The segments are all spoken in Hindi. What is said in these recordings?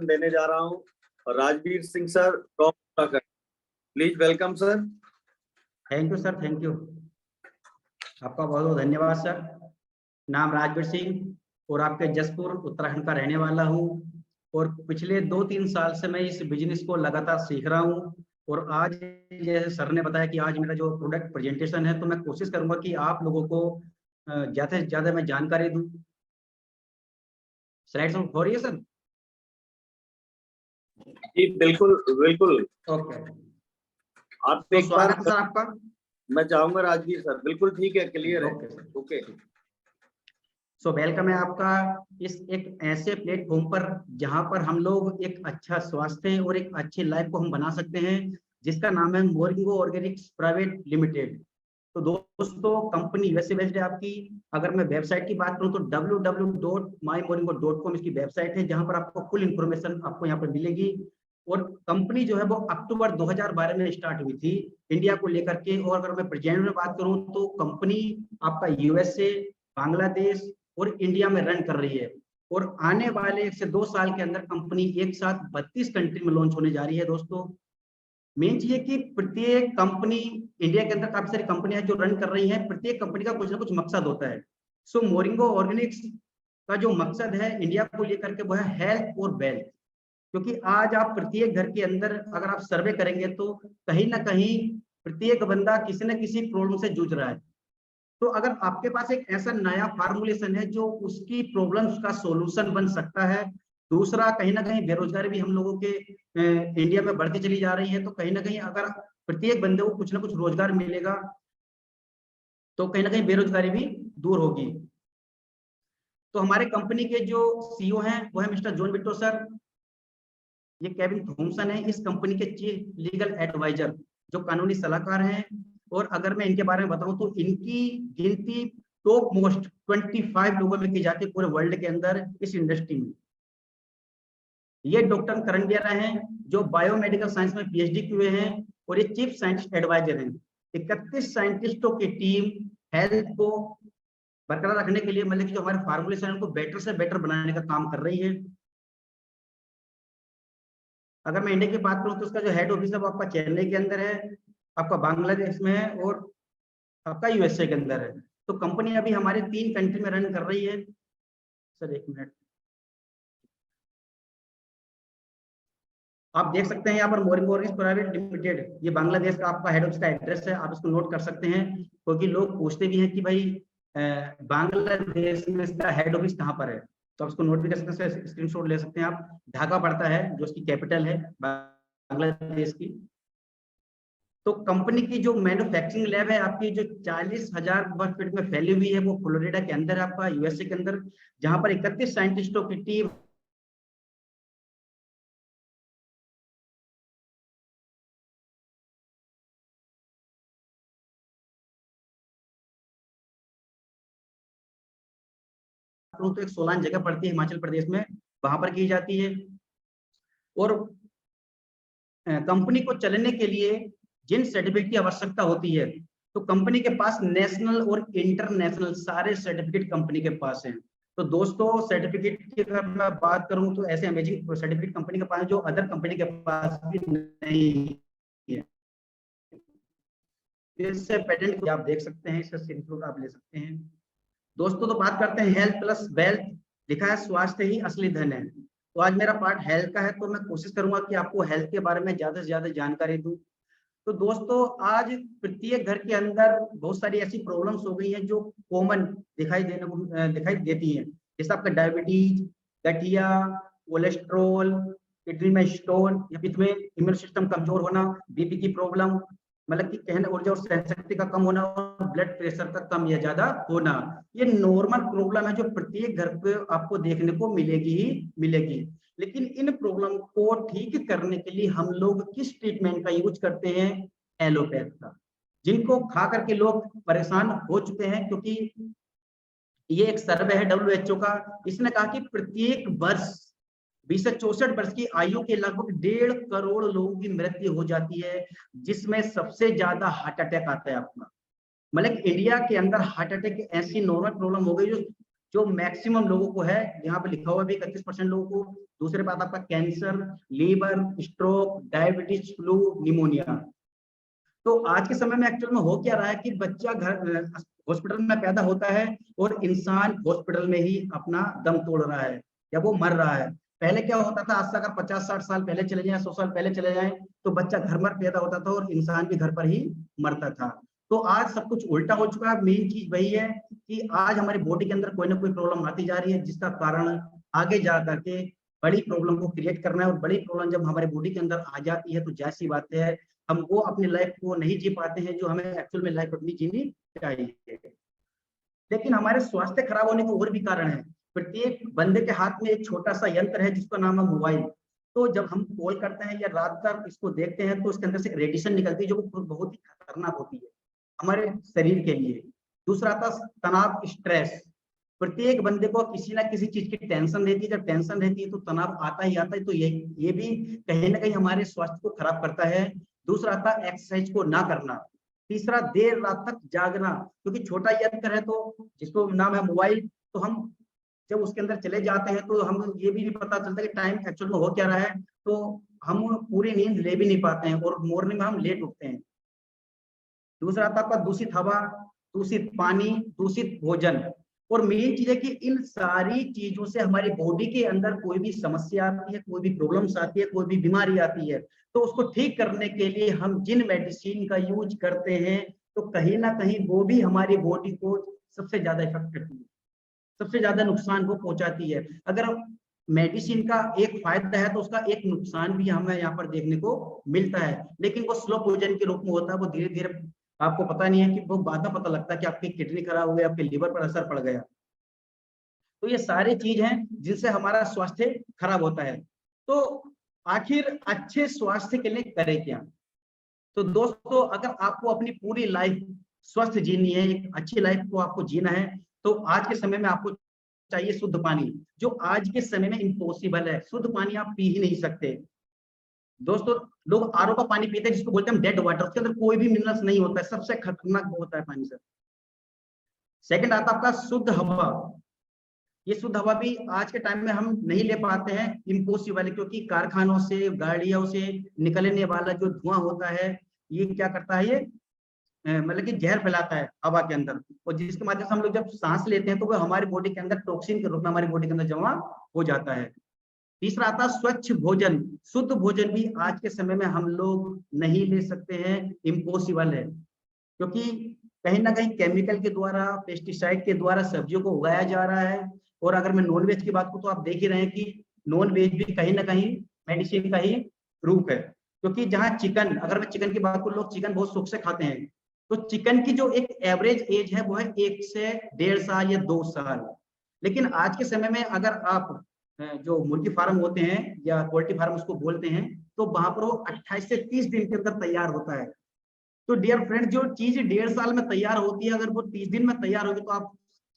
देने जा रहा हूं और राजवीर सिंह सर टॉप कर, please welcome sir. Thank you sir, thank you. आपका बहुत बहुत धन्यवाद सर। नाम राजवीर सिंह और आपके जसपुर उत्तराखंड का रहने वाला हूँ और पिछले 2-3 साल से मैं इस बिजनेस को लगातार सीख रहा हूँ। और आज जैसे सर ने बताया कि आज मेरा जो प्रोडक्ट प्रेजेंटेशन है, तो मैं कोशिश करूंगा कि आप लोगों को ज्यादा से ज्यादा मैं जानकारी दूं। स्लाइड्स हो रही है सर? जी बिल्कुल बिल्कुल। ओके, आप तो एक बार स्वागत है सर आपका। मैं चाहूंगा राजवीर सर, बिल्कुल ठीक है, क्लियर है। Okay sir, okay. So welcome है आपका इस एक ऐसे प्लेटफॉर्म पर जहां पर हम लोग एक अच्छा स्वास्थ्य और एक अच्छी लाइफ को हम बना सकते हैं, जिसका नाम है मोरिंगो ऑर्गेनिक्स प्राइवेट लिमिटेड। तो दोस्तों, कंपनी यूएसए बेस्ड है आपकी। अगर मैं वेबसाइट की बात करूं तो www.mymoringo.com इसकी वेबसाइट है, जहां पर आपको फुल इंफॉर्मेशन आपको यहाँ पर मिलेगी। और कंपनी जो है वो अक्टूबर 2012 में स्टार्ट हुई थी इंडिया को लेकर के। और अगर मैं प्रेजेंट में बात करूं तो कंपनी आपका यूएसए, बांग्लादेश और इंडिया में रन कर रही है। और आने वाले 1 से 2 साल के अंदर कंपनी एक साथ 32 कंट्री में लॉन्च होने जा रही है। दोस्तों, मेन चीज है कि प्रत्येक कंपनी, इंडिया के अंदर काफी सारी कंपनियां जो रन कर रही हैं, प्रत्येक कंपनी का कुछ ना कुछ मकसद होता है। सो मोरिंगो ऑर्गेनिक्स का जो मकसद है इंडिया को लेकर के वो है हेल्थ और वेल्थ। क्योंकि आज आप प्रत्येक घर के अंदर अगर आप सर्वे करेंगे तो कहीं ना कहीं प्रत्येक बंदा किसी न किसी प्रॉब्लम से जूझ रहा है। तो अगर आपके पास एक ऐसा नया फार्मूलेशन है जो उसकी प्रॉब्लम्स का सॉल्यूशन बन सकता है। दूसरा, कहीं ना कहीं बेरोजगारी भी हम लोगों के इंडिया में बढ़ती चली जा रही है, तो कहीं ना कहीं अगर प्रत्येक बंदे को कुछ ना कुछ रोजगार मिलेगा तो कहीं ना कहीं बेरोजगारी भी दूर होगी। तो हमारे कंपनी के जो सीईओ हैं वो है मिस्टर जॉन बिट्टो सर। ये केविन थॉमसन है इस कंपनी के चीफ लीगल एडवाइजर, जो कानूनी सलाहकार हैं। और अगर मैं इनके बारे में बताऊं तो इनकी गिनती टॉप मोस्ट 25 लोगों में की जाती है पूरे वर्ल्ड के अंदर इस इंडस्ट्री में। ये डॉक्टर करंडिया हैं जो बायोमेडिकल साइंस में पीएचडी किए हैं और ये चीफ साइंटिस्ट एडवाइजर हैं। 31 साइंटिस्टों की टीम हेल्थ को बरकरार रखने के लिए, मतलब कि जो हमारे फार्मूलेशन को बेटर से बेटर बनाने का काम कर रही है। अगर मैं इंडिया की बात करूं तो उसका जो हेड ऑफिस है वो आपका चेन्नई के अंदर है, आपका बांग्लादेश में है और आपका यूएसए के अंदर है। तो कंपनी अभी हमारे 3 कंट्री में रन कर रही है। सर एक मिनट, आप देख सकते हैं यहाँ पर मोरिंगो ऑर्गेनिक्स प्राइवेट लिमिटेड, ये बांग्लादेश का आपका हेड ऑफिस का एड्रेस है। आप इसको नोट कर सकते हैं क्योंकि लोग पूछते भी हैं कि भाई बांग्लादेश में इसका हेड ऑफिस कहाँ पर है। तो आप इसको नोट भी कर सकते हैं, स्क्रीनशॉट ले सकते हैं आप। ढाका पड़ता है जो इसकी कैपिटल है बांग्लादेश की। तो कंपनी की जो मैन्युफैक्चरिंग लैब है आपकी, जो 40,000 वर्ग फीट में फैली हुई है, वो फ्लोरिडा के अंदर है आपका, यूएसए के अंदर, जहां पर 31 साइंटिस्टों की टीम तो एक सोलान जगह पड़ती है हिमाचल प्रदेश में, वहां पर की जाती है। और कंपनी को चलने के लिए जिन सर्टिफिकेट की आवश्यकता होती है, तो कंपनी के पास नेशनल और इंटरनेशनल सारे सर्टिफिकेट कंपनी के पास हैं। तो दोस्तों, सर्टिफिकेट की अगर मैं बात करूं तो ऐसे अमेजिंग सर्टिफिकेट कंपनी के पास है जो अदर कंपनी के पास भी नहीं है। इससे पेटेंट आप देख सकते हैं, इससे स्क्रीनशॉट आप ले सकते हैं। दोस्तों, तो बात करते हैं हेल्थ प्लस वेल्थ। लिखा है स्वास्थ्य ही असली धन है। तो आज मेरा पार्ट हेल्थ का है, तो मैं कोशिश करूंगा कि आपको हेल्थ के बारे में ज्यादा से ज्यादा जानकारी दूं। तो दोस्तों, आज प्रत्येक घर के अंदर बहुत सारी ऐसी प्रॉब्लम्स हो गई हैं जो कॉमन दिखाई देती हैं, जैसे आपका डायबिटीज, गठिया, कोलेस्ट्रोल, किडनी में स्टोन या पित्त में इम्यून सिस्टम कमजोर होना, बीपी की प्रॉब्लम, मतलब कि कहने ऊर्जा और सहन शक्ति का कम होना और ब्लड प्रेशर का कम या ज्यादा होना। ये नॉर्मल प्रॉब्लम है जो प्रत्येक घर पे आपको देखने को मिलेगी ही मिलेगी। लेकिन इन प्रॉब्लम को ठीक करने के लिए हम लोग किस ट्रीटमेंट का यूज करते हैं? एलोपैथ का, जिनको खा करके लोग परेशान हो चुके हैं। क्योंकि ये एक सर्वे है डब्ल्यूएचओ का, इसने कहा कि प्रत्येक वर्ष 20 से 64 वर्ष की आयु के लगभग 1.5 करोड़ लोगों की मृत्यु हो जाती है, जिसमें सबसे ज्यादा हार्ट अटैक आता है आपका। मतलब इंडिया के अंदर हार्ट अटैक ऐसी नॉर्मल प्रॉब्लम हो गई जो जो मैक्सिमम लोगों को है, यहाँ पे लिखा हुआ भी 31% लोगों को। दूसरे बात आपका cancer, liver, stroke, diabetes, flu, pneumonia. तो आज के समय में एक्चुअल में हो क्या रहा है कि बच्चा घर हॉस्पिटल में पैदा होता है और इंसान हॉस्पिटल में ही अपना दम तोड़ रहा है या वो मर रहा है। पहले क्या होता था, आज से अगर 50-60 साल पहले चले जाएं, 100 साल पहले चले जाएं, तो बच्चा घर में पैदा होता था और इंसान भी घर पर ही मरता था। तो आज सब कुछ उल्टा हो चुका है। मेन चीज वही है कि आज हमारी बॉडी के अंदर कोई ना कोई प्रॉब्लम आती जा रही है, जिसका कारण आगे जा करके बड़ी प्रॉब्लम को क्रिएट करना है। और बड़ी प्रॉब्लम जब हमारे बॉडी के अंदर आ जाती है तो जैसी बात है, हम वो अपनी लाइफ को नहीं जी पाते हैं जो हमें एक्चुअल में लाइफ अपनी जीनी चाहिए। लेकिन हमारे स्वास्थ्य खराब होने के और भी कारण है। प्रत्येक बंदे के हाथ में एक छोटा सा यंत्र है जिसका नाम है मोबाइल। तो जब हम कॉल करते हैं या रात भर इसको देखते हैं तो इसके अंदर से रेडिएशन निकलती है जो बहुत ही खतरनाक होती है हमारे शरीर के लिए। दूसरा था तनाव, स्ट्रेस। प्रत्येक बंदे को किसी ना किसी चीज की टेंशन रहती है। जब टेंशन रहती है तो तनाव आता ही आता है। तो ये भी कहीं ना कहीं हमारे स्वास्थ्य को खराब करता है। दूसरा था एक्सरसाइज को ना करना। तीसरा देर रात तक जागना, क्योंकि छोटा यंत्र है तो जिसको नाम है मोबाइल, तो हम जब उसके अंदर चले जाते हैं तो हम ये भी नहीं पता चलता कि टाइम एक्चुअल में हो क्या रहा है। तो हम पूरी नींद ले भी नहीं पाते हैं और मॉर्निंग में हम लेट उठते हैं। दूसरा था आपका दूषित हवा, दूषित पानी, दूषित भोजन। और मेन चीज है कि इन सारी चीजों से हमारी बॉडी के अंदर कोई भी समस्या आती है, कोई भी प्रॉब्लम्स आती है, कोई भी बीमारी आती है, तो उसको ठीक करने के लिए हम जिन मेडिसिन का यूज करते हैं तो कहीं ना कहीं वो भी हमारी बॉडी को सबसे ज्यादा इफेक्ट करती है, सबसे ज्यादा नुकसान को पहुंचाती है। अगर मेडिसिन का एक फायदा है तो उसका एक नुकसान भी हमें यहाँ पर देखने को मिलता है, लेकिन वो स्लो पॉइजन के रूप में होता है। वो धीरे धीरे आपको पता नहीं है कि वो बाद में पता लगता है कि आपकी किडनी खराब हो गई, आपके लिवर पर असर पड़ गया। तो ये सारी चीज हैं जिनसे हमारा स्वास्थ्य खराब होता है। तो आखिर अच्छे स्वास्थ्य के लिए करें क्या? तो दोस्तों, अगर आपको अपनी पूरी लाइफ स्वस्थ जीनी है, एक अच्छी लाइफ को आपको जीना है, तो आज के समय में आपको चाहिए शुद्ध पानी, जो आज के समय में इम्पॉसिबल है। शुद्ध पानी आप पी ही नहीं सकते दोस्तों। लोग आरओ का पानी पीते हैं जिसको बोलते हैं डेड वाटर, उसके अंदर कोई भी मिनरल्स नहीं होता है, सबसे खतरनाक वो होता है पानी सर। सेकंड आता है आपका शुद्ध हवा। ये शुद्ध हवा भी आज के टाइम में हम नहीं ले पाते हैं, इम्पॉसिबल है, क्योंकि कारखानों से, गाड़ियों से निकलने वाला जो धुआं होता है, ये क्या करता है, ये मतलब कि जहर फैलाता है हवा के अंदर, और जिसके माध्यम से हम लोग जब सांस लेते हैं तो वो हमारी बॉडी के अंदर टॉक्सिन के रूप में हमारी बॉडी के अंदर जमा हो जाता है। तीसरा आता है स्वच्छ भोजन। शुद्ध भोजन भी आज के समय में हम लोग नहीं ले सकते हैं, इम्पॉसिबल है, क्योंकि कहीं ना कहीं केमिकल के द्वारा, पेस्टिसाइड के द्वारा सब्जियों को उगाया जा रहा है। और अगर मैं नॉनवेज की बात करूं तो आप देख ही रहे हैं कि नॉनवेज भी कहीं ना कहीं मेडिसिन का ही रूप है। क्योंकि जहां चिकन, अगर मैं चिकन की बात करूं, लोग चिकन बहुत सुख से खाते हैं, तो चिकन की जो एक एवरेज एज है वो है 1 से 1.5 साल या 2 साल। लेकिन आज के समय में अगर आप जो मुर्गी फार्म होते हैं या पोल्ट्री फार्म उसको बोलते हैं, तो वहां पर वो 28 से 30 दिन के अंदर तैयार होता है। तो डियर फ्रेंड, जो चीज 1.5 साल में तैयार होती है, अगर वो 30 दिन में तैयार होगी, तो आप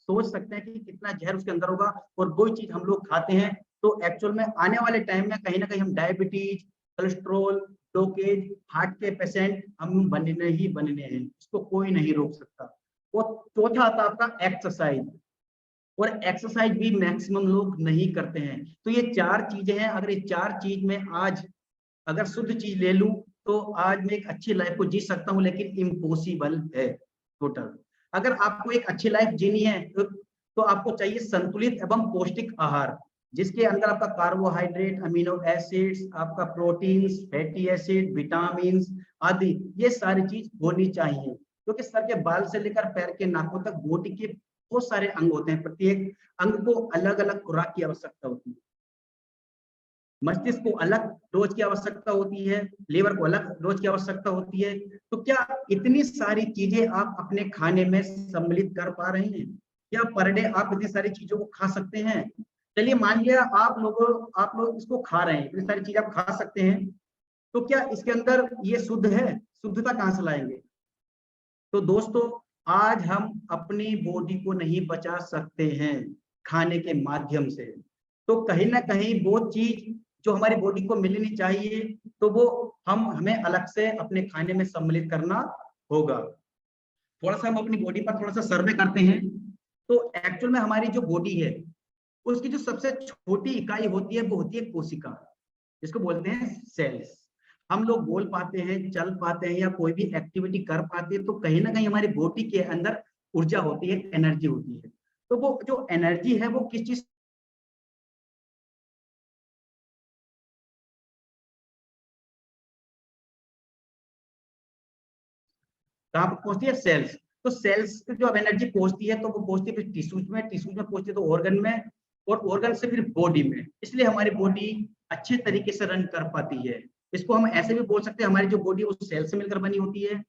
सोच सकते हैं कि कितना जहर उसके अंदर होगा। और वो चीज हम लोग खाते हैं, तो एक्चुअल में आने वाले टाइम में कहीं ना कहीं हम डायबिटीज, कोलेस्ट्रोल, ब्लॉकेज, हार्ट के पेशेंट हम बनने ही बनने हैं, इसको कोई नहीं रोक सकता। और चौथा आता है आपका एक्सरसाइज। और एक्सरसाइज भी मैक्सिमम लोग नहीं करते हैं। तो ये 4 चीजें हैं। अगर ये 4 चीज में आज अगर शुद्ध चीज ले लूं तो आज मैं एक अच्छी लाइफ को जी सकता हूं, लेकिन इम्पॉसिबल है टोटल। अगर आपको एक अच्छी लाइफ जीनी है तो आपको चाहिए संतुलित एवं पौष्टिक आहार, जिसके अंदर आपका कार्बोहाइड्रेट, अमीनो एसिड्स, आपका प्रोटीन्स, फैटी एसिड, विटामिन आदि, ये सारी चीज होनी चाहिए। क्योंकि सर के बाल से लेकर पैर के नाखून तक बॉडी के बहुत सारे अंग होते हैं, प्रत्येक अंग को अलग अलग खुराक की आवश्यकता होती है। मस्तिष्क को अलग डोज की आवश्यकता होती है, लीवर को अलग डोज की आवश्यकता होती है। तो क्या इतनी सारी चीजें आप अपने खाने में सम्मिलित कर पा रहे हैं? क्या पर डे आप इतनी सारी चीजों को खा सकते हैं? चलिए मान लिया आप लोग इसको खा रहे हैं, इतनी सारी चीज आप खा सकते हैं, तो क्या इसके अंदर ये शुद्ध है? शुद्धता कहां से लाएंगे? तो दोस्तों, आज हम अपनी बॉडी को नहीं बचा सकते हैं खाने के माध्यम से। तो कहीं ना कहीं वो चीज जो हमारी बॉडी को मिलनी चाहिए, तो वो हमें अलग से अपने खाने में सम्मिलित करना होगा। थोड़ा सा हम अपनी बॉडी पर थोड़ा सा सर्वे करते हैं। तो एक्चुअल में हमारी जो बॉडी है उसकी जो सबसे छोटी इकाई होती है वो होती है कोशिका, जिसको बोलते हैं सेल्स। हम लोग बोल पाते हैं, चल पाते हैं या कोई भी एक्टिविटी कर पाते हैं, तो कहीं ना कहीं हमारी बॉडी के अंदर ऊर्जा होती है, एनर्जी होती है। तो वो जो एनर्जी है वो किस चीज कहाँ पहुंचती है? सेल्स। तो सेल्स जो अब एनर्जी पहुंचती है तो वो पहुंचती है फिर टिश्यूज में, टिश्यूज में पहुंचती है तो ऑर्गन में, और ऑर्गन से फिर बॉडी में। इसलिए हमारी बॉडी अच्छे तरीके से रन कर पाती है। इसको हम ऐसे भी बोल सकते हैं, हमारी जो बॉडी है वो सेल्स से मिलकर बनी होती है,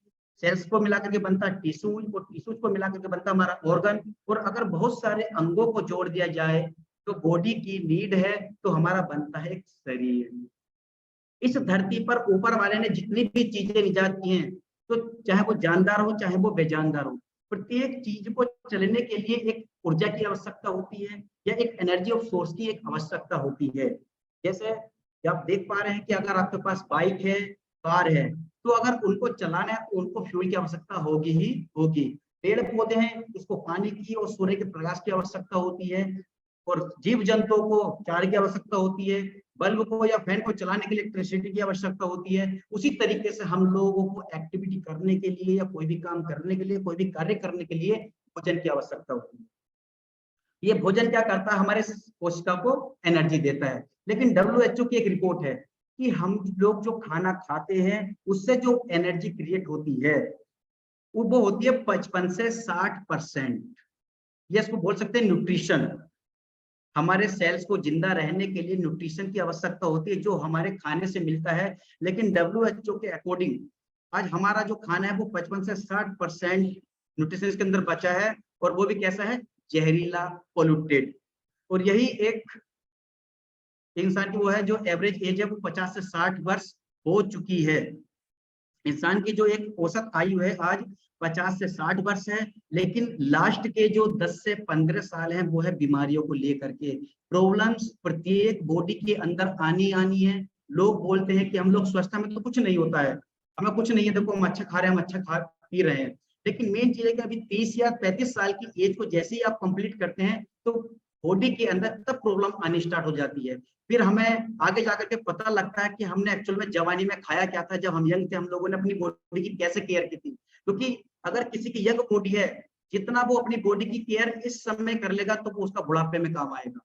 सेल्स को मिलाकर के बनता है टिश्यूज, और टिश्यूज को मिलाकर के बनता हमारा ऑर्गन। और अगर बहुत सारे अंगों को जोड़ दिया जाए तो बॉडी की नीड है, तो हमारा बनता है एक शरीर। इस धरती पर ऊपर वाले ने जितनी भी चीजें इजाद की हैं, तो चाहे वो जानदार हो चाहे वो बेजानदार हो, प्रत्येक चीज को चलने के लिए एक ऊर्जा की आवश्यकता होती है या एक एनर्जी ऑफ सोर्स की एक आवश्यकता होती है। जैसे आप देख पा रहे हैं कि अगर आपके पास बाइक है, कार है, तो अगर उनको चलाना है तो उनको फ्यूल की आवश्यकता होगी ही होगी। पेड़ पौधे हैं, उसको पानी की और सूर्य के प्रकाश की आवश्यकता होती है, और जीव जंतुओं को चारे की आवश्यकता होती है, बल्ब को या फैन को चलाने के लिए इलेक्ट्रिसिटी की आवश्यकता होती है। उसी तरीके से हम लोगों को एक्टिविटी करने के लिए या कोई भी काम करने के लिए, कोई भी कार्य करने के लिए भोजन की आवश्यकता होती है। ये भोजन क्या करता है? हमारे कोशिका को एनर्जी देता है। लेकिन WHO की एक रिपोर्ट है कि हम लोग जो खाना खाते हैं उससे जो एनर्जी क्रिएट होती है वो होती है 55 से 60%। ये इसको बोल सकते हैं न्यूट्रिशन। हमारे सेल्स को जिंदा रहने के लिए न्यूट्रिशन की आवश्यकता होती है जो हमारे खाने से मिलता है। लेकिन WHO के अकॉर्डिंग आज हमारा जो खाना है वो 55 से 60% न्यूट्रिशन के अंदर बचा है, और वो भी कैसा है? जहरीला, पोल्यूटेड। और यही एक इंसान की वो है जो एवरेज एज है वो 50 से 60 वर्ष हो चुकी है। इंसान की जो एक औसत आयु है आज 50 से 60 वर्ष है, लेकिन लास्ट के जो 10 से 15 साल हैं वो है बीमारियों को लेकर के। प्रॉब्लम्स प्रत्येक बॉडी के अंदर आनी है। लोग बोलते हैं कि हम लोग स्वस्थ हैं, हमें तो कुछ नहीं होता है, हमें कुछ नहीं है, देखो हम अच्छा खा रहे हैं, हम अच्छा खा पी रहे हैं। लेकिन मेन चीज है कि अभी 30 या 35 साल की एज को जैसे ही आप कंप्लीट करते हैं तो बॉडी के अंदर तब प्रॉब्लम आनी स्टार्ट हो जाती है। फिर हमें आगे जाकर के पता लगता है कि हमने एक्चुअल में जवानी में खाया क्या था, जब हम यंग थे, हम लोगों ने अपनी बॉडी की कैसे केयर की थी। क्योंकि अगर किसी की यंग बॉडी है, जितना वो अपनी बॉडी की केयर इस समय कर लेगा तो वो उसका बुढ़ापे में काम आएगा।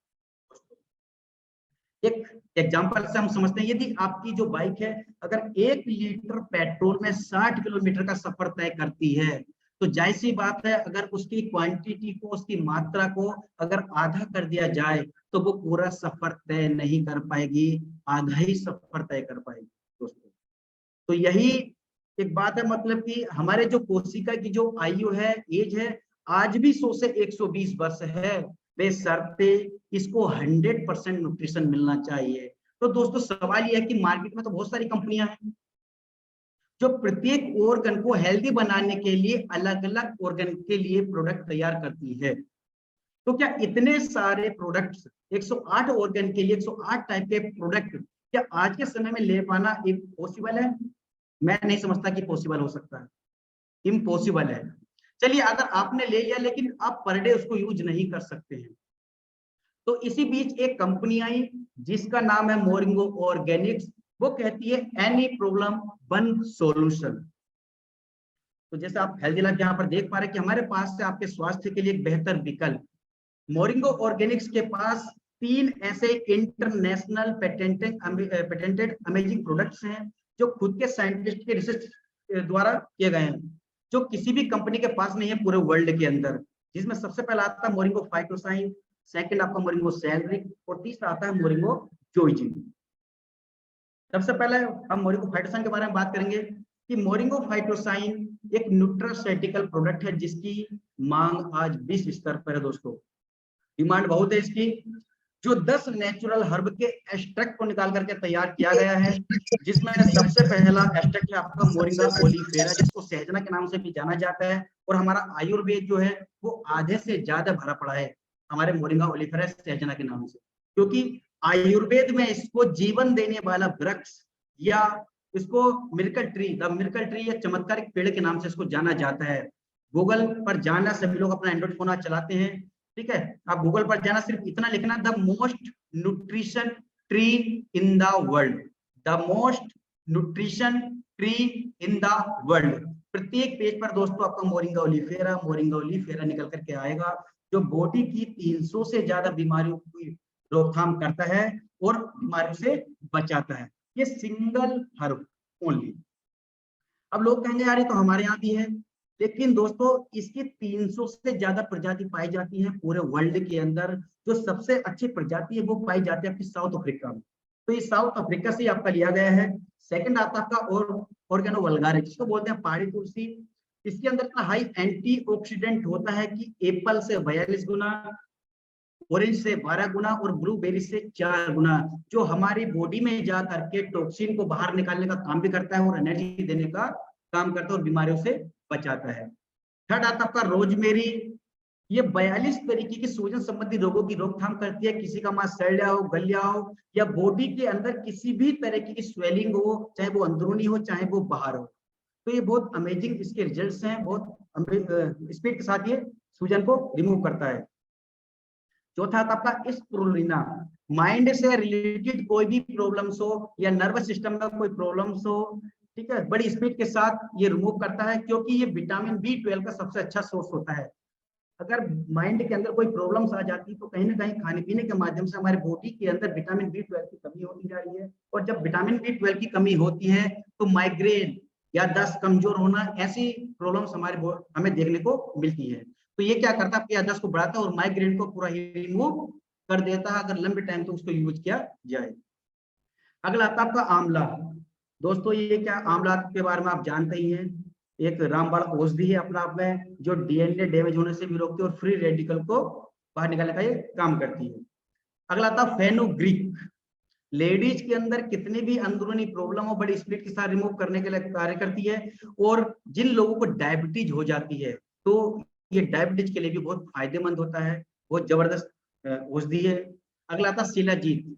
एक एग्जांपल से हम समझते हैं, यदि आपकी जो बाइक है अगर 1 लीटर पेट्रोल में 60 किलोमीटर का सफर तय करती है, तो जाहिर सी बात है अगर उसकी क्वांटिटी को, उसकी मात्रा को अगर आधा कर दिया जाए तो वो पूरा सफर तय नहीं कर पाएगी, आधा ही सफर तय कर पाएगी दोस्तों। तो यही एक बात है, मतलब कि हमारे जो कोशिका की जो आयु है, एज है, आज भी 100 से 120 वर्ष है, बेशर्ते इसको 100% न्यूट्रिशन मिलना चाहिए। तो दोस्तों सवाल यह है कि मार्केट में तो बहुत सारी कंपनियां हैं जो प्रत्येक ऑर्गन को हेल्दी बनाने के लिए अलग अलग ऑर्गन के लिए प्रोडक्ट तैयार करती है। तो क्या इतने सारे प्रोडक्ट्स 108 ऑर्गन के लिए 108 टाइप के प्रोडक्ट क्या आज के समय में ले पाना पॉसिबल है? मैं नहीं समझता कि पॉसिबल हो सकता है, इम्पॉसिबल है। चलिए अगर आपने ले लिया लेकिन आप पर डे उसको यूज नहीं कर सकते हैं, तो इसी बीच एक कंपनी आई जिसका नाम है मोरिंगो ऑर्गेनिक्स। वो कहती है एनी प्रॉब्लम वन सॉल्यूशन। तो जैसे आप हेल्दी लाइफ यहाँ पर देख पा रहे हैं कि हमारे पास से आपके स्वास्थ्य के लिए एक बेहतर विकल्प, मोरिंगो ऑर्गेनिक्स के पास 3 ऐसे इंटरनेशनल पेटेंटेड अमेजिंग प्रोडक्ट्स हैं जो खुद के साइंटिस्ट के रिसर्च द्वारा किए गए हैं, जो किसी भी कंपनी के पास नहीं है पूरे वर्ल्ड के अंदर। जिसमें सबसे पहला आता है मोरिंगो फाइटोसाइन, सेकंड आपका मोरिंगो सैलरिक, और तीसरा आता है मोरिंगो जोइजिन। सबसे पहले हम मोरिंगो फाइटोसाइन के बारे में बात करेंगे कि मोरिंगो फाइटोसाइन एक न्यूट्रासेटिकल प्रोडक्ट है जिसकी मांग आज विश्व स्तर पर है दोस्तों। डिमांड बहुत है इसकी। जो 10 नेचुरल हर्ब के एक्सट्रैक्ट को निकाल करके तैयार किया गया है, जिसमें सबसे पहला एक्सट्रैक्ट है आपका मोरिंगा ओलिफेरा, जिसको सहजना के नाम से भी जाना जाता है। और हमारा आयुर्वेद जो है वो आधे से ज्यादा भरा पड़ा है हमारे मोरिंगा ओलिफेरा सहजना के नाम से, क्योंकि आयुर्वेद में इसको जीवन देने वाला वृक्ष या इसको miracle tree, the miracle tree या चमत्कारिक पेड़ के नाम से इसको जाना जाता है। गूगल पर जाना, सभी लोग अपना एंड्रॉइड फोन आज चलाते हैं, ठीक है। आप गूगल पर जाना, सिर्फ इतना लिखना, the most nutrition tree in the world, the most nutrition tree in the world. प्रत्येक पेज पर दोस्तों आपका मोरिंगा ओलिफेरा निकल करके आएगा, जो बॉडी की 300 से ज्यादा बीमारियों की रोकथाम करता है और बीमारियों से बचाता है। ये सिंगल हर्ब ओनली। अब लोग कहेंगे यार ये तो हमारे यहाँ भी है, लेकिन दोस्तों इसकी 300 से ज्यादा प्रजाति पाई जाती है पूरे वर्ल्ड के अंदर। जो सबसे अच्छी प्रजाति है वो पाई जाती है आपकी साउथ अफ्रीका में, तो ये साउथ अफ्रीका से आपका लिया गया है। सेकंड आता है आपका ऑर्गेनो वल्गारिस, जिसको बोलते हैं पहाड़ी तुलसी। इसके अंदर इतना हाई एंटीऑक्सीडेंट होता है कि एप्पल से 42 गुना, ऑरेंज से 12 गुना और ब्लूबेरी से 4 गुना, जो हमारी बॉडी में जा करके टॉक्सिन को बाहर निकालने का काम भी करता है और एनर्जी देने का काम करता है और बीमारियों से बचाता है। थर्ड आता है आपका रोजमेरी। ये 42 तरीके की सूजन संबंधी रोगों की रोकथाम करती है। किसी का मांस सड़ हो, गलिया हो, या बॉडी के अंदर किसी भी तरह की स्वेलिंग हो, चाहे वो अंदरूनी हो चाहे वो बाहर हो, तो ये बहुत अमेजिंग इसके रिजल्ट्स हैं, बहुत स्पीड के साथ ये सूजन को रिमूव करता है। चौथा था आपका स्पिरुलिना। माइंड से रिलेटेड कोई भी प्रॉब्लम्स हो या नर्वस सिस्टम में कोई प्रॉब्लम्स हो, ठीक है, बड़ी स्पीड के साथ ये रिमूव करता है, क्योंकि ये विटामिन B12 का सबसे अच्छा सोर्स होता है। अगर माइंड के अंदर कोई प्रॉब्लम्स आ जाती है तो कहीं ना कहीं खाने पीने के माध्यम से हमारे बॉडी के अंदर विटामिन B12 की कमी होती जा रही है, और जब विटामिन B12 की कमी होती है तो माइग्रेन या दस्त कमजोर होना, ऐसी प्रॉब्लम्स हमें देखने को मिलती है। तो ये क्या करता है, आपकी याददाश्त को बढ़ाता है और माइग्रेन को पूरा ही रिमूव कर देता है, अगर लंबे टाइम तो उसको यूज किया जाए। अगला आता है आपका आंवला। दोस्तों ये क्या, आंवला के बारे में आप जानते ही हैं, एक रामबाण औषधि है अपना आप में, जो डीएनए डैमेज होने से भी रोकती है और फ्री रेडिकल को बाहर निकालने का ये काम करती है। अगला आता है फेनुग्रीक। लेडीज के अंदर कितनी भी अंदरूनी प्रॉब्लम हो, बड़ी स्पीड के साथ रिमूव करने के लिए कार्य करती है। और जिन लोगों को डायबिटीज हो जाती है तो ये डायबिटीज के लिए भी बहुत फायदेमंद होता है, बहुत जबरदस्त औषधि है। अगला आता है शिलाजीत।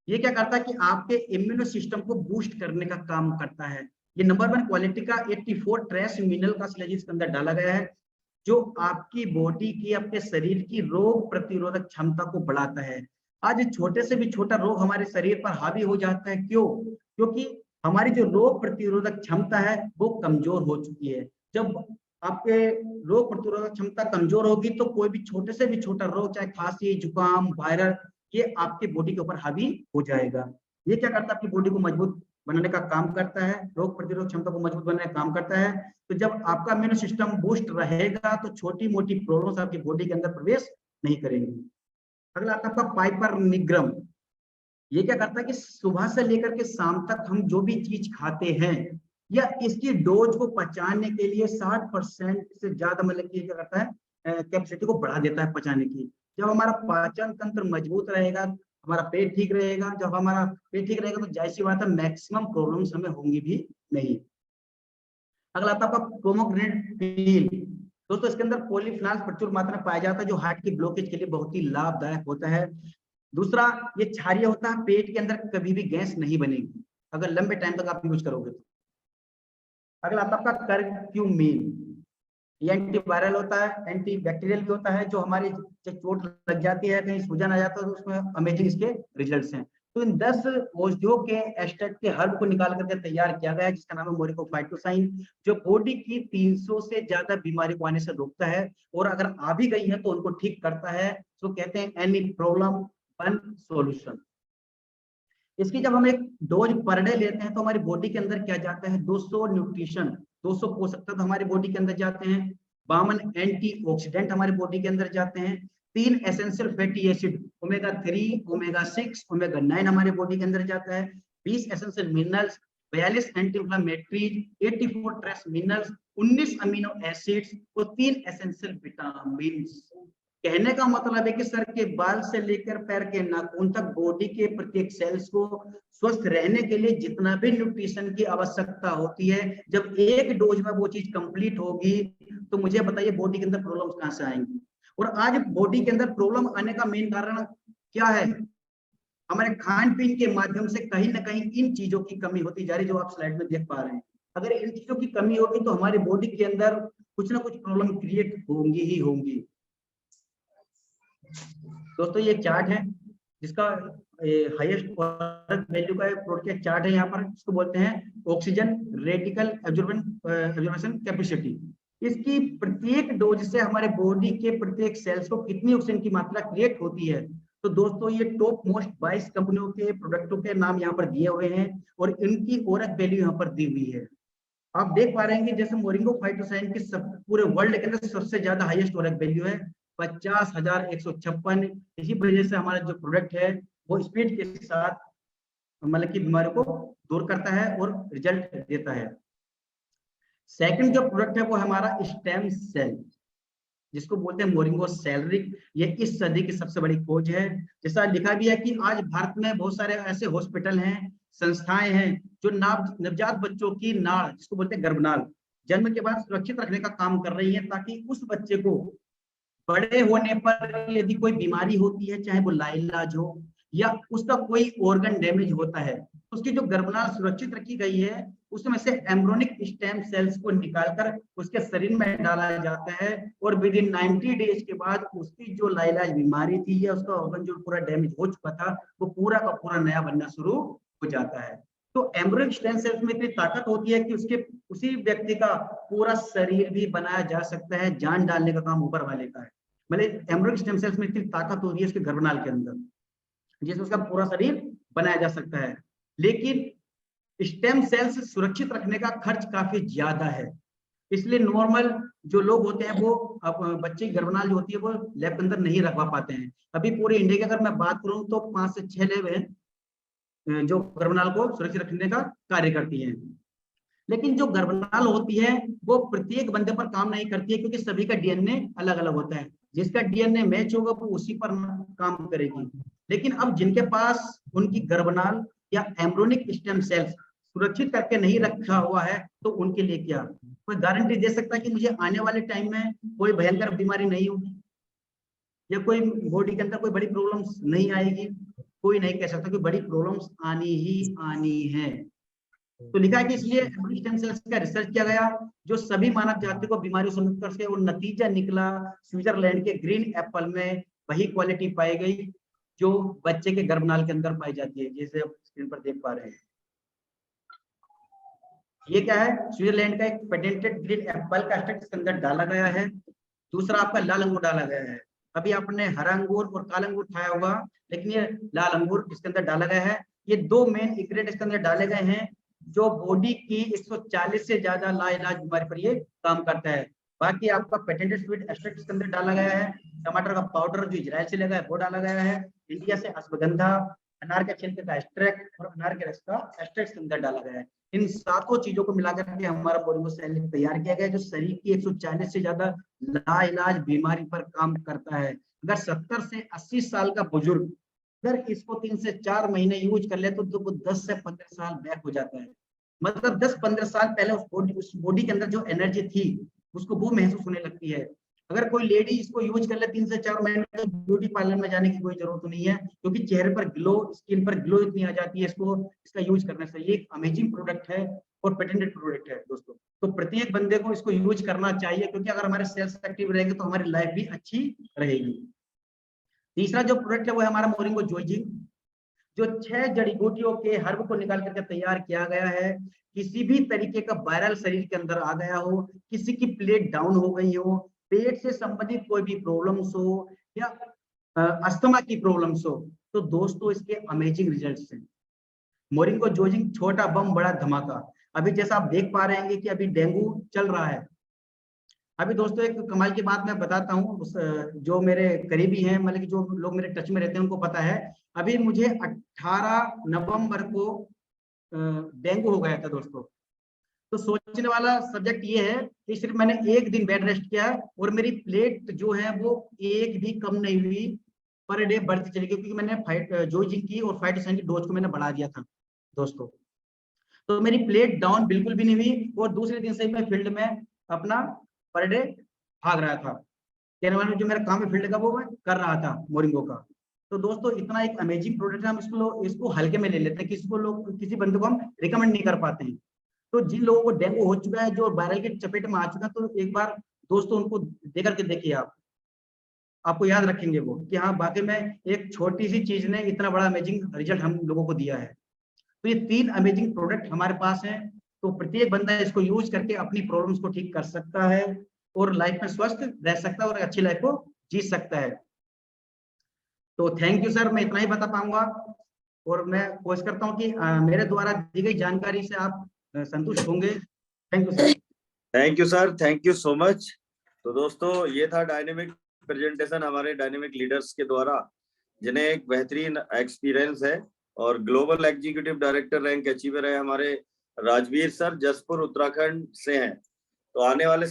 ये क्या करता है कि आपके इम्यूनो सिस्टम को बूस्ट करने का काम करता है। ये नंबर 1 क्वालिटी का 84 ट्रेस मिनरल का शिलाजीत के अंदर डाला गया है, जो आपकी बॉडी की, आपके शरीर की रोग प्रतिरोधक क्षमता को बढ़ाता है। आज छोटे से भी छोटा रोग हमारे शरीर पर हावी हो जाता है, क्यों? क्योंकि हमारी जो रोग प्रतिरोधक क्षमता है वो कमजोर हो चुकी है। जब आपके रोग प्रतिरोधक क्षमता कमजोर होगी तो कोई भी छोटे से भी छोटा रोग, चाहे खांसी, जुकाम, वायरल, ये आपके बॉडी के ऊपर हावी हो जाएगा। ये क्या करता है, आपकी बॉडी को मजबूत बनाने का काम करता है, रोग प्रतिरोधक क्षमता को मजबूत बनाने का काम करता है। तो जब आपका इम्यून सिस्टम बूस्ट रहेगा तो छोटी मोटी प्रॉब्लम्स आपकी बॉडी के अंदर प्रवेश नहीं करेंगी। अगला आता है आपका पाइपर निग्रम। ये क्या करता है कि सुबह से लेकर के शाम तक हम जो भी चीज खाते हैं या इसकी डोज को पचाने के लिए 60% से ज्यादा, मतलब कि क्या करता है, कैपेसिटी को बढ़ा देता है पचाने की। जब हमारा पाचन तंत्र मजबूत रहेगा, हमारा पेट ठीक रहेगा, जब हमारा पेट ठीक रहेगा तो जाहिर सी बात है मैक्सिमम प्रॉब्लम्स हमें होंगी भी नहीं। अगला आता है आपका पोमोग्रेनेट पील। दोस्तों इसके अंदर पॉलीफिनॉल प्रचुर मात्रा में पाया जाता है, जो हार्ट की ब्लॉकेज के लिए बहुत ही लाभदायक होता है। दूसरा, ये क्षारीय होता है, पेट के अंदर कभी भी गैस नहीं बनेगी अगर लंबे टाइम तक आप यूज करोगे तो। अगला आता है आपका करक्यूमिन। ये एंटीवायरल होता है, एंटी बैक्टीरियल भी होता है, जो हमारी चोट लग जाती है, कहीं सूजन आ जाता है तो उसमें अमेजिंग इसके रिजल्ट्स हैं। तो इन 10 औषधियों के एक्सट्रैक्ट के हर्ब को निकाल करके तैयार किया गया है, जिसका नाम है मोरिकोफाइटोसाइन, जो बॉडी की 300 से ज्यादा बीमारी को आने से रोकता है, और अगर आ भी गई है तो उनको ठीक करता है। तो कहते हैं एनी प्रॉब्लम वन सॉल्यूशन। इसकी जब हम एक डोज पर डे लेते हैं तो हमारी बॉडी के अंदर क्या जाता है, 200 न्यूट्रिशन, 200 पोषक तत्व हमारी बॉडी के अंदर जाते हैं, 52 एंटीऑक्सीडेंट हमारी बॉडी के अंदर जाते हैं, 3 essential fatty acid omega 3, omega 6, omega 9 हमारे बॉडी के अंदर जाता है, 20 essential minerals, 42 anti inflammatories, 84 trace minerals, 19 amino acids और 3 एसेंशियल विटामिन। कहने का मतलब है कि सर के बाल से लेकर पैर के नाखून तक बॉडी के प्रत्येक सेल्स को स्वस्थ रहने के लिए जितना भी न्यूट्रिशन की आवश्यकता होती है, जब एक डोज में वो चीज कंप्लीट होगी तो मुझे बताइए बॉडी के अंदर प्रॉब्लम्स कहां से आएंगी। और आज बॉडी के अंदर प्रॉब्लम आने का मेन कारण क्या है, हमारे खान पीन के माध्यम से कहीं ना कहीं इन चीजों की कमी होती जा रही है, जो आप स्लाइड में देख पा रहे हैं। अगर इन चीजों की कमी होगी तो हमारी बॉडी के अंदर कुछ ना कुछ प्रॉब्लम क्रिएट होंगी ही होंगी। दोस्तों ये चार्ट है जिसका हाईएस्ट वैल्यू का प्रोडक्ट का चार्ट है, यहाँ पर इसको बोलते हैं ऑक्सीजन रेडिकल एब्जॉर्प्शन कैपेसिटी। इसकी प्रत्येक डोज से हमारे बॉडी के प्रत्येक सेल्स को कितनी ऑक्सीजन की मात्रा क्रिएट होती है। तो दोस्तों ये टॉप मोस्ट 22 कंपनियों के प्रोडक्टों के नाम यहाँ पर दिए हुए हैं और इनकी ओरक वैल्यू यहाँ पर दी हुई है। आप देख पा रहे हैं कि जैसे मोरिंगो फाइटोसाइन की सब पूरे वर्ल्ड के अंदर सबसे ज्यादा हाईएस्ट ओरक वैल्यू है 50,156। इसी वजह से हमारा जो प्रोडक्ट है वो स्पीड के साथ मतलब की बीमारी को दूर करता है और रिजल्ट देता है। सेकंड जो प्रोडक्ट है वो हमारा स्टेम सेल, जिसको बोलते हैं मोरिंगो सेलरिक। ये इस सदी की सबसे बड़ी खोज है। जैसा लिखा भी है कि आज भारत में बहुत सारे ऐसे हॉस्पिटल हैं, संस्थाएं हैं जो नवजात बच्चों की नाड़, जिसको बोलते हैं गर्भनाल, जन्म के बाद सुरक्षित रखने का काम कर रही है, ताकि उस बच्चे को बड़े होने पर यदि कोई बीमारी होती है, चाहे वो लाइलाज हो या उसका कोई ऑर्गन डैमेज होता है, तो उसकी जो गर्भनाल सुरक्षित रखी गई है उसमें से एम्ब्रियोनिक स्टेम सेल्स को निकालकर उसके शरीर में डाला जाता है और विद इन 90 डेज के बाद उसकी जो लाइलाज बीमारी थी या उसका ऑर्गन जो पूरा डैमेज हो चुका था वो पूरा का पूरा नया बनना शुरू हो जाता है। तो एम्ब्रियोनिक स्टेम सेल्स में इतनी ताकत होती है कि उसके उसी व्यक्ति का पूरा शरीर भी बनाया जा सकता है। जान डालने का काम ऊपर वाले का है। मतलब एम्ब्रियोनिक स्टेम सेल्स में इतनी ताकत होती है उसके गर्भनाल के अंदर, जिसमें उसका पूरा शरीर बनाया जा सकता है। लेकिन स्टेम सेल्स सुरक्षित रखने का खर्च काफी ज्यादा है, इसलिए नॉर्मल जो लोग होते हैं वो बच्चे की गर्भनाल जो होती है वो लैब के अंदर नहीं रखवा पाते हैं। अभी पूरे इंडिया की अगर मैं बात करूं तो 5 से 6 लैब हैं जो गर्भनाल को सुरक्षित रखने का कार्य करती हैं। लेकिन जो गर्भनाल होती है वो प्रत्येक बंदे पर काम नहीं करती है, क्योंकि सभी का डीएनए अलग अलग होता है। जिसका डीएनए मैच होगा वो उसी पर काम करेगी। लेकिन अब जिनके पास उनकी गर्भनाल या एम्ब्रियोनिक स्टेम सेल्स सुरक्षित करके नहीं रखा हुआ है, तो उनके लिए क्या कोई गारंटी दे सकता है कि मुझे आने वाले टाइम में कोई भयंकर बीमारी नहीं होगी या कोई बॉडी के अंदर कोई बड़ी प्रॉब्लम्स नहीं आएगी? कोई नहीं कह सकता कि बड़ी प्रॉब्लम्स आनी ही आनी है। तो लिखा है कि इसलिए एम्ब्रियोनिक स्टेम सेल्स का रिसर्च किया गया जो सभी मानव जाति को बीमारियों से मुक्त कर सके, और नतीजा निकला स्विट्जरलैंड के ग्रीन एप्पल में वही क्वालिटी पाई गई जो बच्चे के गर्भनाल के अंदर पाई जाती है, जैसे आप स्क्रीन पर देख पा रहे हैं। ये क्या है? स्विट्जरलैंड का एक पेटेंटेड ग्रीन एप्पल का एक्सट्रैक्ट इसके अंदर डाला गया है। दूसरा आपका लाल अंगूर डाला गया है। अभी आपने हरा अंगूर और काला अंगूर खाया होगा, लेकिन ये लाल अंगूर इसके अंदर डाला गया है। ये दो मेन इंग्रेडिएंट इसके अंदर डाले गए हैं जो बॉडी की 140 से ज्यादा लाइलाज बीमारी पर ये काम करता है। बाकी आपका पेटेंटेड स्वीट एक्सट्रैक्ट इसके अंदर डाला गया है। टमाटर का पाउडर जो इजराइल से लगा है वो डाला गया है। इंडिया से अश्वगंधा, अनार के छिलके का एक्सट्रैक्ट और अनार के रस का एक्सट्रैक्ट इसके अंदर डाला गया है। इन सातों चीजों को मिलाकर के हमारा मोरिंगो सेल तैयार किया गया है जो शरीर की 140 से ज्यादा लाइलाज बीमारी पर काम करता है। अगर 70 से 80 साल का बुजुर्ग अगर इसको 3 से 4 महीने यूज कर ले तो 10 से 15 साल बैक हो जाता है। मतलब 10-15 साल पहले उस बॉडी के अंदर जो एनर्जी थी उसको वो महसूस होने लगती है। अगर कोई लेडी इसको यूज कर ले 3 से 4 महीने तो ब्यूटी पार्लर में जाने की कोई जरूरत नहीं है, क्योंकि चेहरे पर ग्लो, स्किन पर ग्लो इतनी आ जाती है इसका यूज करने से। ये एक अमेजिंग प्रोडक्ट है और पेटेंटेड प्रोडक्ट है दोस्तों। तो प्रत्येक बंदे को इसको यूज करना चाहिए, क्योंकि अगर हमारे सेल्स एक्टिव रहेंगे तो हमारी लाइफ भी अच्छी रहेगी। तीसरा जो प्रोडक्ट है वो है हमारा मोरिंगो जोइजिंग, जो 6 जड़ी बूटियों के हर्ब को निकाल करके तैयार किया गया है। किसी भी तरीके का वायरल शरीर के अंदर आ गया हो, किसी की प्लेट डाउन हो गई हो, पेट से संबंधित कोई भी प्रॉब्लम्स हो या अस्थमा की प्रॉब्लम्स हो, तो दोस्तों इसके अमेजिंग रिजल्ट्स हैं। मोरिंगो जोजिंग छोटा बम बड़ा धमाका। अभी जैसा आप देख पा रहे हैं कि अभी डेंगू चल रहा है। अभी दोस्तों एक कमाल की बात मैं बताता हूँ, जो मेरे करीबी हैं, मतलब कि जो लोग मेरे टच में रहते हैं उनको पता है। अभी मुझे 18 नवंबर को डेंगू हो गया था दोस्तों। तो सोचने वाला सब्जेक्ट ये है कि सिर्फ मैंने एक दिन बेड रेस्ट किया और मेरी प्लेट जो है वो एक भी कम नहीं हुई, पर डे बढ़ती चली गई, क्योंकि मैंने जोजिंग की और फाइटोसाइन की डोज को मैंने बढ़ा दिया था दोस्तों। तो मेरी प्लेट डाउन बिल्कुल भी नहीं हुई और दूसरे दिन से मैं फील्ड में अपना पर डे भाग रहा था। कहने वाले जो मेरा काम है फील्ड का वो मैं कर रहा था मोरिंगो का। तो दोस्तों इतना एक अमेजिंग प्रोडक्ट है, हम इसको हल्के में ले लेते हैं, किसी बंदे को हम रिकमेंड नहीं कर पाते हैं। तो जिन लोगों को डेंगू हो चुका है, जो वायरल के चपेट में आ चुका है, तो एक बार दोस्तों उनको दे करके देखिए आप, आपको याद रखेंगे वो कि हाँ वाकई में एक छोटी सी चीज ने इतना बड़ा अमेजिंग रिजल्ट हम लोगों को दिया है। तो ये 3 अमेजिंग प्रोडक्ट हमारे पास हैं, तो प्रत्येक बंदा इसको यूज करके अपनी प्रॉब्लम्स को ठीक कर सकता है और लाइफ में स्वस्थ रह सकता है और अच्छी लाइफ को जी सकता है। तो थैंक यू सर, मैं इतना ही बता पाऊंगा और मैं कोशिश करता हूँ कि मेरे द्वारा दी गई जानकारी से आप संतुष्ट होंगे। Thank you sir. Thank you sir, thank you so much. तो दोस्तों ये था डायनेमिक प्रेजेंटेशन हमारे डायनेमिक लीडर्स के द्वारा, जिन्हें एक बेहतरीन एक्सपीरियंस है और global executive director rank achiever है हमारे राजवीर सर, जसपुर उत्तराखंड से हैं। तो आने वाले